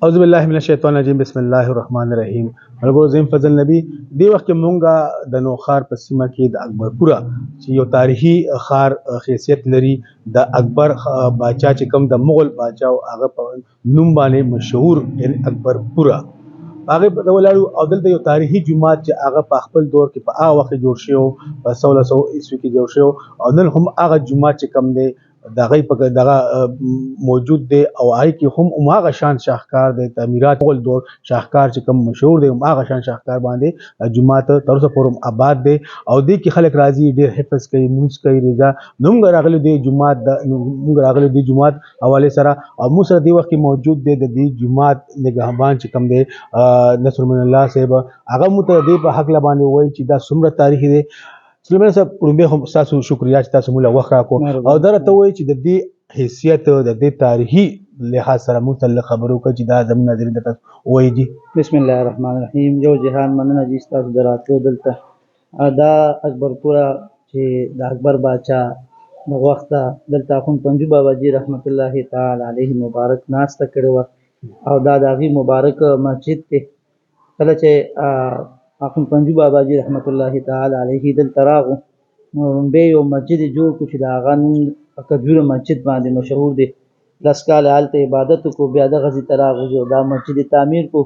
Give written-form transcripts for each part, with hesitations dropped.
اعوذ بالله من الشیطان الرجیم بسم الله الرحمن الرحیم. ملګرو زم فضل نبی دی وخت کې مونږه د نوخار په سیمه کې د اکبرپوره چې یو تاریخي خار حیثیت لري د اکبر باچا چې کوم د مغل باچا او هغه په نوم باندې مشهور یعنی اکبرپوره هغه د ولاړو او دلته یو تاریخي جماعت چې هغه په خپل دور کې په هغه وخت جوړ شو په 1600 عیسوي کې جوړ شو او نن هم هغه جماعت چې کوم دی دغه په دغه موجود دی او هغه کې هم هغه شان شاهکار دی تعمیرات مغل دور شاهکار چې کوم مشهور دی هغه شان شاهکار باندې جماعت تر اوسه پورې آباد دی او دې کې خلک راځي ډېر حفظ کوي مونږ کوي رضا نوم راغلي دی جماعت د مونږ راغلي دی جماعت حواله سره او موږ سره دی وخت موجود دی د دې جماعت نگهبان چې کوم دی نصر من الله صاحب هغه متدی په حق لبانې وایي چې دا څومره تاریخي دی سلیمان صاحب وړاندې هم تاسو شکریا چې تاسو موږ وخت راکو او درته وایي چې د دې حیثیت د دې تاریخي لحاظ سره متعلق خبرو کوي چې دا زموږ نظر د تاسو وایي دي. بسم الله الرحمن الرحیم. یو جهان مننه چې تاسو دراتلو دلته دا اکبرپوره چې د اکبر باچا د وخت دلته خون پنجو بابا جی رحمت الله تعالی علیه مبارک ناسته کړو او دا د مبارک مسجد ته کله چې اخون پنجو بابا جی رحمت الله تعالی علیه دل تراغو به یو مسجد جوړ کو چې دا غن کجوره مسجد باندې مشهور دی لس کال حالت عبادت کو بیا د غزي تراغو جو دا مسجد تعمیر کو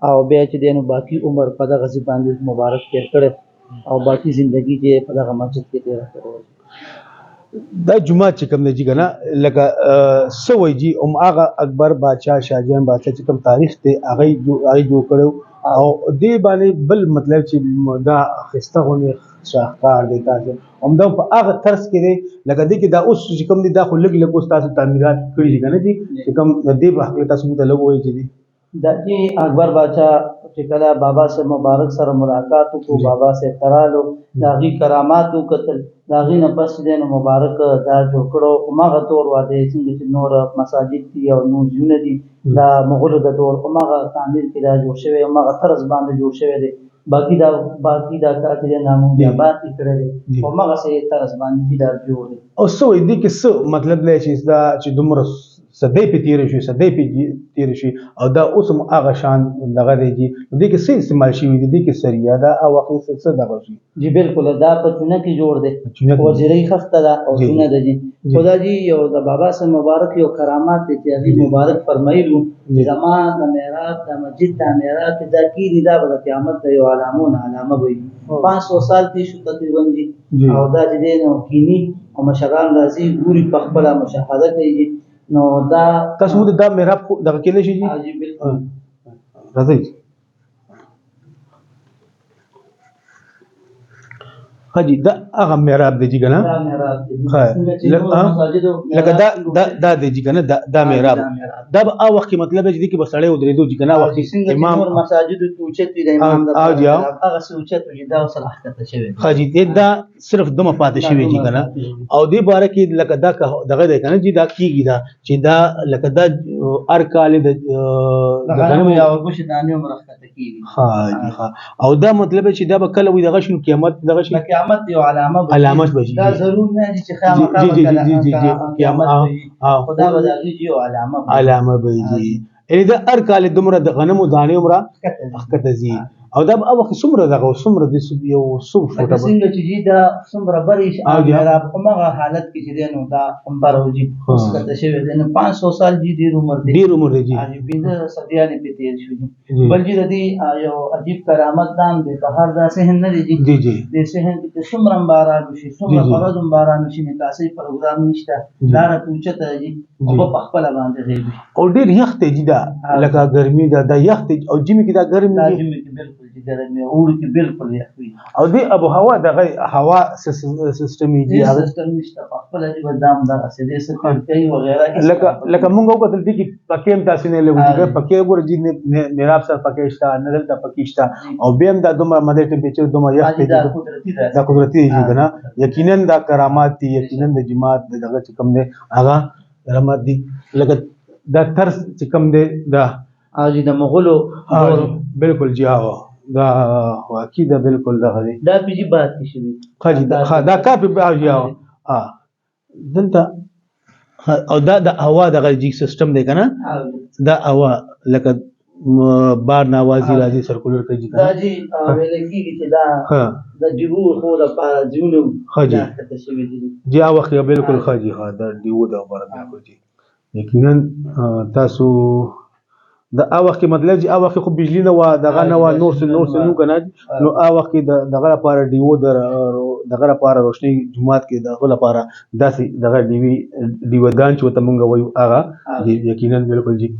او بیا چې دینو باقی عمر په د غزي باندې مبارک تیر کړ او باقی ژوندۍ چې په دغه مسجد کې تیر کړو. دا جمعه چې کوم دی کنه لکه سوي جی هغه اکبر بادشاہ شاهجهان بادشاہ چې کوم تاریخ ته هغه جوړ کړو او دې باندې بل مطلب چې دا خسته غونې شاهکار دی تاسو همدا په هغه طرز کې دی لکه دې کې دا اوس چې کوم دی دا خو لږ لږ اوس تاسو تعمیرات کړي دي کنه چې کوم دې په حق تاسو ته لږ وایي چې دا چې اکبر بادشاہ چې کله بابا سے مبارک سره ملاقات کو بابا سے ترالو داغي کرامات وکتل داغي نه پس دین مبارک دا جوړ کړو ماغه تور واده څنګه چې نور مساجد دي او نور ژوند دي دا مغول د تور ماغه تعمیر کې دا جوړ شوی ماغه طرز باندې جوړ شوی دی باقی دا کار چې نامو بیا بات کړی دی او ماغه سه طرز باندې دا جوړ دی او سو دې کې څه مطلب دی چې دا چې دومره صدې په تیر شي صدې په تیر شي او دا اوس هم هغه شان دغه دی دې کې څه استعمال شي دې کې سریه دا او واقعي څه دغه شي جی بالکل دا په چونه کې جوړ دی وزیرای خسته دا او چونه د جی خدا جی یو د بابا سره مبارک یو کرامات دي چې هغه مبارک فرمایلو زمان د معراج د مسجد د معراج دا کې دا د قیامت د یو علامه وي 500 سال تیر شو تقریبا جی او دا چې نو کینی او مشران راځي ګوري په خپل مشاهده کوي نو دا تاسو دا محراب دغه کې لشي جی بالکل راځي حاجی دا هغه محراب دی چې کنه دا محراب دی لکه دا دی چې کنه دا محراب دا به او وخت مطلب چې دی کې بسړې ودرېدو چې کنه وخت امام مساجد ته اوچت دی امام هغه څه اوچت دی دا صلاح کته شوی حاجی دا صرف دمه پاتې شوی چې کنه او دې باره کې لکه دا دغه دی کنه چې دا کیږي دا چې دا لکه دا ار کال د غنم یا وربش دانه مرخته کیږي ها او دا مطلب چې دا به کله وي دغه شنو قیامت دغه شي قیامت یو علامت بشي دا ضرور نه دي چې خامخا قیامت خدا بداږي یو علامه بيجي اې دا ار کال دمره د غنمو دانه عمره حقته زی او دا او څومره دغه څومره د یو سو فوټه څنګه چې دا څومره بریش او هغه حالت کې چې نو دا امبر وږي څه شوی دی 500 سال جی ډیر عمر دی جی اجي بينه سديانه په تیر شو بل جی د یو عجیب کرامت دام دی په هر داسې نه دی جی جی د سهن کې څومره باران شي څومره فرض باران شي نکاسي پروګرام نشته لار پوښته جی او په خپل باندې غیبي او ډیر یخت دی دا لکه ګرمي دا یخت او جمی کې دا ګرمي بالکل چې ګرمي اور کې بالکل یخوي او دی ابو هوا دغه هوا سیستم دی هغه سیستم نشته په خپل جوړ دام دا اسې څه کوي وغیرہ لکه مونږ وکړل دي چې پکې تاسو نه لګوي پکې ګور جی میراب سره پکې شته نظر ته پکې شته او بیم دا دومره مدې ټمپریچر دومره یخ دی دا قدرتي دی کنه یقینا دا کرامات دي یقینا د جماعت دغه چې کوم دی هغه کرامات دي لکه دا طرز چې کوم دی دا اجي د مغولو بالکل جی ها دا واکیده بالکل دغه دی دا پیجی بات شي خاجي دا کاپي باجي ها دلته او دا هوا د جی سیستم دی کنه دا هوا لکه بار نوازی راځي سرکولر کوي دا جی ویل کېږي چې دا د ډیوو خو د پاره ځینو راکته شوي دي جی هغه وخت بالکل ښه جی ها دا ډیوو د لپاره بالکل جی یقینا تاسو د هغه وخت مطلب چې هغه وخت خو بجلی نه و دغه نه و نور څه نو کنه نو هغه وخت دغه لپاره ډیوو دغه لپاره روشنی جمعات کې دغه لپاره داسې دغه ډیودان چې وته مونږ وایو هغه یقینا بالکل جی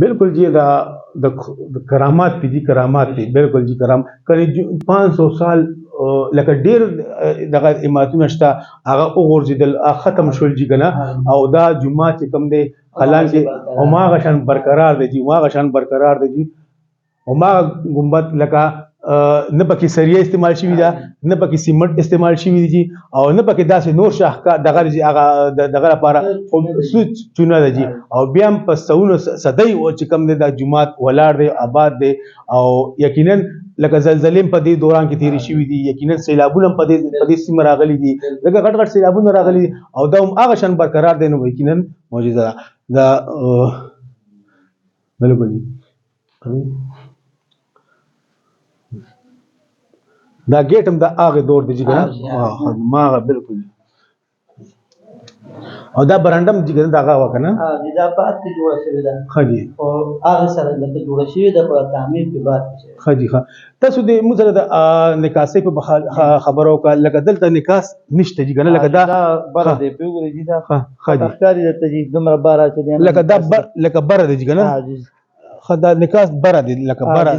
بالکل جی دا د کرامات دي کرامات دي بالکل جی کرام کله 500 سال لکه ډیر دغه امامتونه شته هغه وګورځیدل ختم شول جی کنه او دا جمعه چې کوم دی حالانکه او ما غشان برقرار دی جی ما غشان برقرار دی جی او ما ګمبد لکه نه پکې سریه استعمال شوی دا نه پکې سیمنټ استعمال شوی دی او نه پکې داسې نور شاهکار دغه هغه دغه لپاره سوچ چونه دی او بیا هم په سونو صدای او چې کوم دی د جمعات ولاړ دی آباد دی او یقینا لکه زلزلې په دې دوران کې تیری شوی دي یقینا سیلابونه په دې سیمه راغلي دي لکه غټ غټ سیلابونه راغلي او دا هم هغه شان برقرار دی نو یقینا معجزه دا بالکل دا گیټ هم د هغه دور دی چې ما بالکل او دا برانډم چې دا هغه وکنه دا بعد کې جوړ شوی دا خجی او هغه سره د جوړ شوی د تعمیر په بعد خجی تاسو د موږ د نکاسې په خبرو کا لکه دلته نکاس نشته چې کنه لکه دا بر دی پیوګری دي دا خجی ښکاری د تجید دمر بارا چې لکه دا لکه بر دی کنه خدا نکاس بره دي لکه بره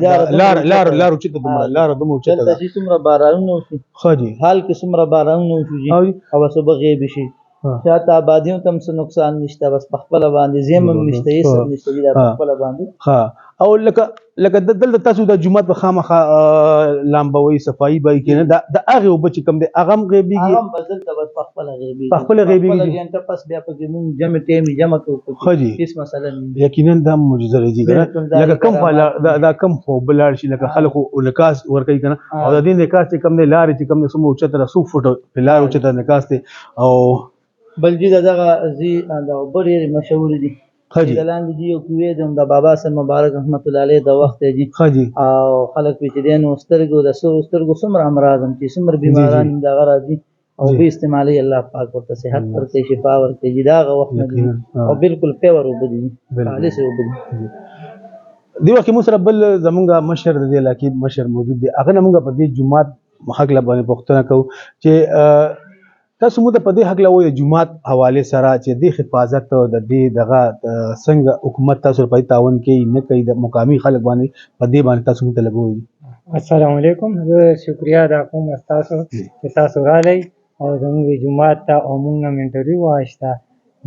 لار چې د لار د مو چې د څومره بارانونه شي خجی حال کې څومره بارانونه شي او صبح غیب شي شاته آبادیو تم څه نقصان نشته بس په خپل باندې زم نشته هیڅ نشته دا په خپل باندې ها او لکه دلته تاسو د جمعه په خامخه لامبوي صفائی به کنه د هغه وب چې کوم د اغم غیبیږي هغه بدل ته بس په خپل غیبیږي په خپل غیبیږي ګنټه پس بیا په موږ جمع ټیم جمع کوو خجی هیڅ مسله نه یقینا د معجزه راځي لکه کم دا کم خو بلار شي لکه خلکو نکاس ور کوي کنه او د دې نکاس چې کم نه لارې چې کم نه سمو چتره 100 فوټ په لار او چتره نکاس ته او بلجی دغه زی دا ډېر مشهور دي خجی دلاند دی او کوی د بابا سره مبارک رحمت الله علیه د وخت دی خجی او خلک په دې نو سترګو د سترګو سمره امراض هم چې سمره بیماران د غراضي او به استعمالي الله پاک ورته صحت ورته شفا ورته دا وخت نه او بالکل پیور وبدي خالص وبدي دی وخت مو سره بل زمونږه مشر دی لکه مشر موجود دی هغه موږ په دې جمعات حق لبانه پښتنه کو چې تاسو مو د پدې حق لوي د جمعات حواله سره چې د حفاظت د دې دغه څنګه حکومت تاسو په تعاون کې نه کوي د مقامی خلک باندې پدې باندې تاسو مو طلبوي السلام علیکم زه شکریا دا کوم تاسو چې تاسو رالی او زموږ جمعات ته او موږ انټرویو واشته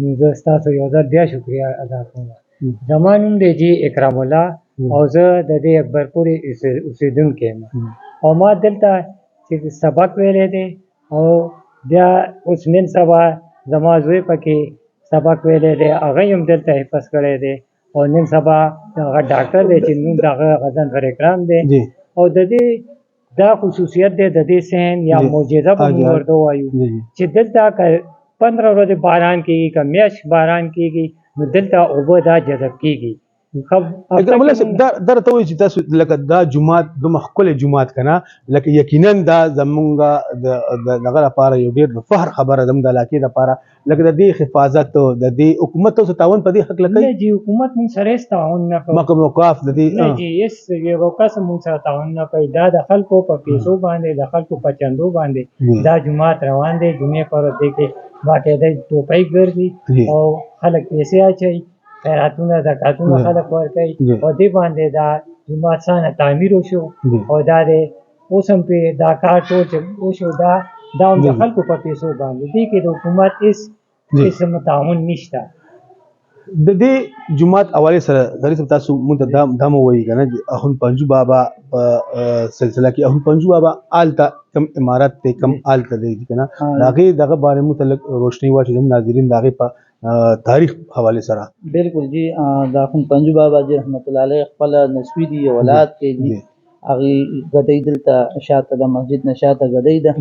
نو زه تاسو یو ځل بیا شکریا ادا کوم زما نوم دی جی اکرام الله او زه د دې اکبرپورې اوسیدونکی یم او ما دلته چې سبق ویلی دی او بیا اوس نن سبا زما زوی پکې سبق ویلی دی هغه هم دلته حفظ کړی دی او نن سبا هغه ډاکټر دی چې نوم د هغه غزنفر اکرام دی او د دې دا خصوصیت دی د دې صحن یا معجزه به موږ ورته وایو چې دلته که 15 ورځې باران کېږي که میاشت باران کېږي نو دلته اوبه دا جذب کېږي دا ته وایي چې تاسو لکه دا جمعات د مخکله جمعات کنه لکه یقینا دا زمونږه دغه لپاره یو ډیر فخر خبره ده د علاقې لپاره لکه د دې حفاظت د دې حکومت ته تعاون په دې حق لکه نه جی حکومت مون سره تعاون نه کوي موقف د دې نه جی یس یو کس مون سره تعاون نه کوي دا د خلکو په پیسو باندې د خلکو په چندو باندې دا جمعات روان دي جمعې پر دې کې باقاعده ټوپۍ ګرځي او خلک پیسې اچي خیراتونه زکاتونه خلک ورکوي او دې باندې دا جومات څنګه تعمیر وشو او دا د اوس هم په دا کار ټول چې وشو دا هم د خلکو په پیسو باندې دې کې د حکومت هیڅ تعاون نشته د دې جمعات حواله سره غریب تاسو مونږ دا مو وایي کنه اخون پنجو بابا په سلسله کې اخون پنجو بابا آلتا کم امارات ته کم آلتا دی کنه دغه باره متعلق روشنی واچي د ناظرین دغه په تاریخ حواله سره بالکل جی دا خون پنجو بابا جی رحمت الله علیه خپل نسوی دی اولاد کې دي هغه غدې دلته شاته د مسجد نشاته غدې ده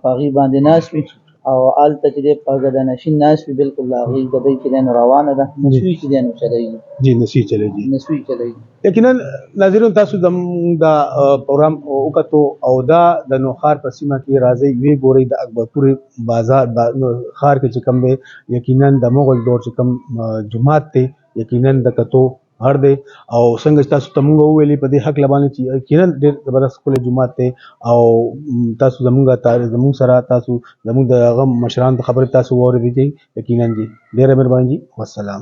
په هغه باندې ناس وي او هلته چې دی په ګډه نشین ناست وي بالکل د هغې ګدۍ چې دی نو روانه ده نسوي چې دی نو چلېږي جی نسی چلیږي. نسوي چلېږي. یقینا ناظرین تاسو زموږ د پروګرام وکتو او دا د نوښار په سیمه کې راځي وی ګوري د اکبرپور بازار ښار کې چې کوم دی یقینا د مغل دور چې کوم جماعت دی یقینا د کتو هر دی او څنګه چې تاسو ته موږ وویلې په دې حق لبانې چې یقینا ډېر زبردست ښکلی جومات دی او تاسو زموږ سره تاسو زموږ د هغه مشرانو د خبرې تاسو واورېدې یقینا جي ډېره مهرباني جي والسلام.